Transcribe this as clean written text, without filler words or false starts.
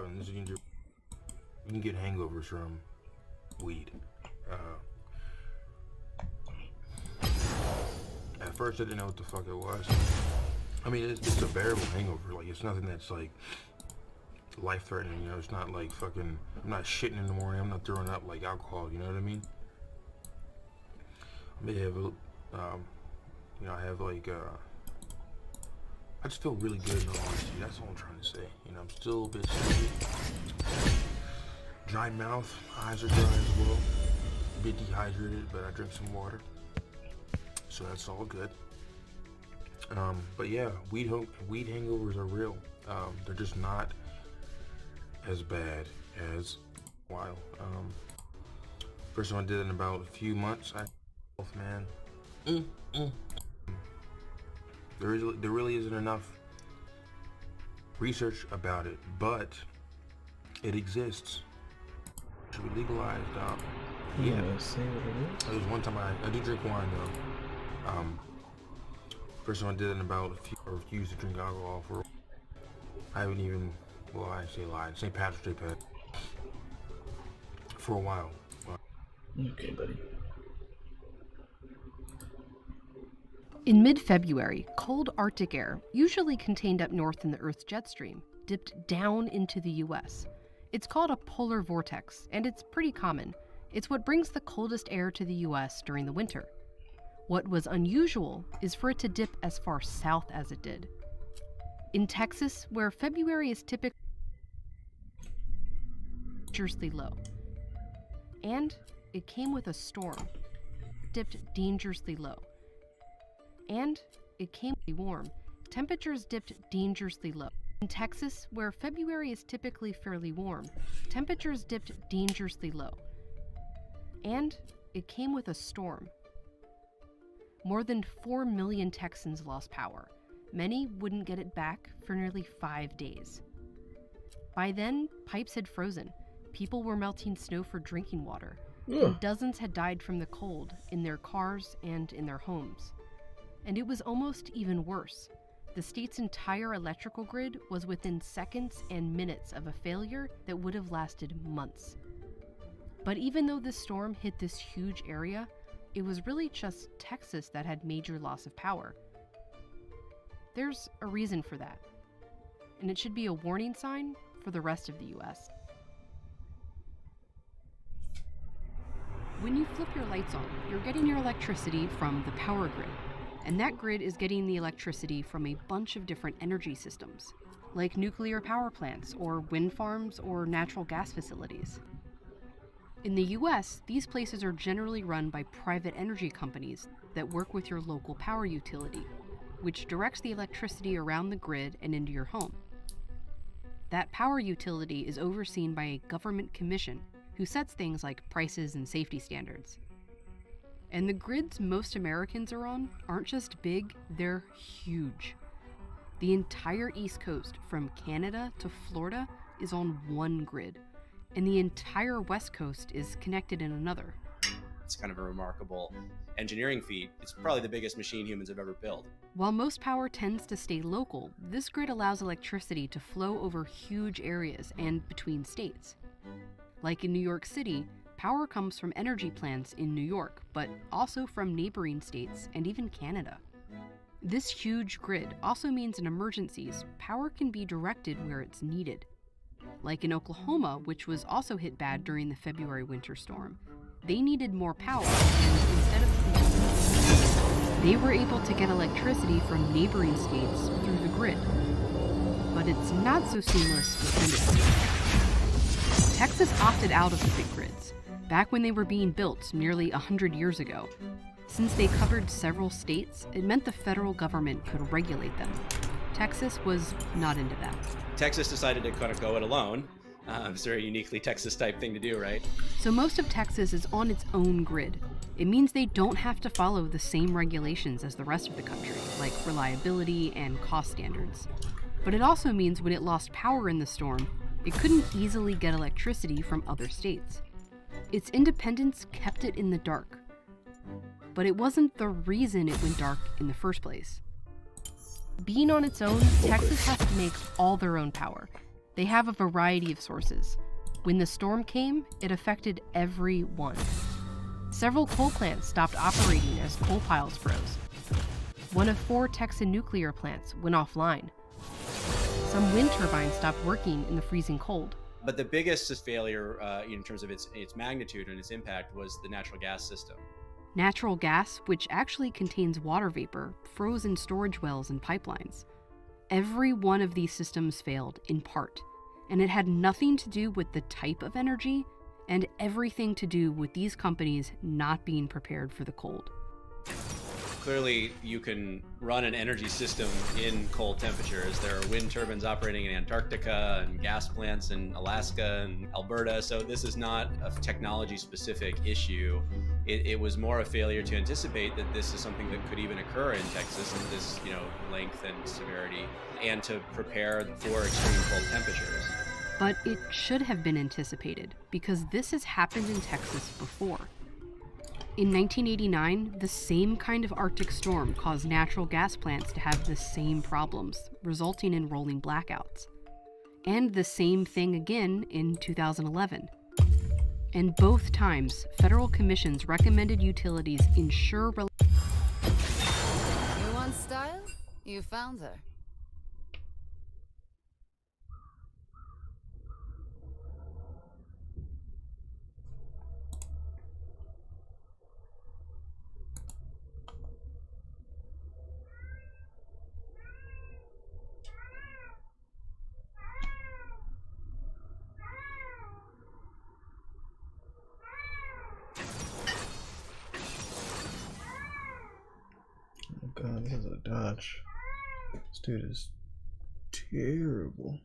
and this is, you can get hangovers from weed. At first I didn't know what the fuck it was. I mean, it's a bearable hangover. Like, it's nothing that's like life-threatening, you know. It's not like fucking, I'm not shitting in the morning, I'm not throwing up like alcohol, you know what I mean? I may have, you know, I have like, I just feel really good in all honesty. That's all I'm trying to say. You know, I'm still a bit sleepy. Dry mouth, eyes are dry as well. A bit dehydrated, but I drink some water. So that's all good. But yeah, weed hangovers are real. They're just not as bad as wild. First one I did in about a few months. Man. There really isn't enough research about it, but it exists. Should be legalized. Yeah. Say what it is. There was one time I do drink wine though. First one I did in about a few, or refused to drink alcohol for. I haven't even. Well, I actually lied. St. Patrick's Day pet. For a while. Okay, buddy. In mid-February, cold Arctic air, usually contained up north in the Earth's jet stream, dipped down into the U.S. It's called a polar vortex, and it's pretty common. It's what brings the coldest air to the U.S. during the winter. What was unusual is for it to dip as far south as it did. In Texas, where February is typically dangerously low. And it came with a storm. Dipped dangerously low. And it came warm. Temperatures dipped dangerously low. In Texas, where February is typically fairly warm, temperatures dipped dangerously low. And it came with a storm. More than 4 million Texans lost power. Many wouldn't get it back for nearly 5 days. By then, pipes had frozen. People were melting snow for drinking water. And dozens had died from the cold in their cars and in their homes. And it was almost even worse. The state's entire electrical grid was within seconds and minutes of a failure that would have lasted months. But even though this storm hit this huge area, it was really just Texas that had major loss of power. There's a reason for that, and it should be a warning sign for the rest of the US. When you flip your lights on, you're getting your electricity from the power grid. And that grid is getting the electricity from a bunch of different energy systems, like nuclear power plants, or wind farms, or natural gas facilities. In the US, these places are generally run by private energy companies that work with your local power utility, which directs the electricity around the grid and into your home. That power utility is overseen by a government commission who sets things like prices and safety standards. And the grids most Americans are on aren't just big, they're huge. The entire East Coast, from Canada to Florida, is on one grid, and the entire West Coast is connected in another. It's kind of a remarkable engineering feat. It's probably the biggest machine humans have ever built. While most power tends to stay local, this grid allows electricity to flow over huge areas and between states. Like in New York City, power comes from energy plants in New York, but also from neighboring states and even Canada. This huge grid also means in emergencies, power can be directed where it's needed. Like in Oklahoma, which was also hit bad during the February winter storm. They needed more power, and instead of they were able to get electricity from neighboring states through the grid. But it's not so seamless with Texas. Texas opted out of the big grids, back when they were being built nearly 100 years ago. Since they covered several states, it meant the federal government could regulate them. Texas was not into that. Texas decided to kind of go it alone. It's a very uniquely Texas type thing to do, right? So most of Texas is on its own grid. It means they don't have to follow the same regulations as the rest of the country, like reliability and cost standards. But it also means when it lost power in the storm, it couldn't easily get electricity from other states. Its independence kept it in the dark. But it wasn't the reason it went dark in the first place. Being on its own, Texas has to make all their own power. They have a variety of sources. When the storm came, it affected everyone. Several coal plants stopped operating as coal piles froze. One of 4 Texan nuclear plants went offline. Some wind turbines stopped working in the freezing cold. But the biggest failure in terms of its magnitude and its impact was the natural gas system. Natural gas, which actually contains water vapor, froze in storage wells and pipelines. Every one of these systems failed, in part, and it had nothing to do with the type of energy and everything to do with these companies not being prepared for the cold. Clearly, you can run an energy system in cold temperatures. There are wind turbines operating in Antarctica and gas plants in Alaska and Alberta. So this is not a technology-specific issue. It was more a failure to anticipate that this is something that could even occur in Texas in this, length and severity, and to prepare for extreme cold temperatures. But it should have been anticipated, because this has happened in Texas before. In 1989, the same kind of Arctic storm caused natural gas plants to have the same problems, resulting in rolling blackouts. And the same thing again in 2011. And both times, federal commissions recommended utilities ensure You want style? You found her. Oh god, this is a dodge. This dude is terrible.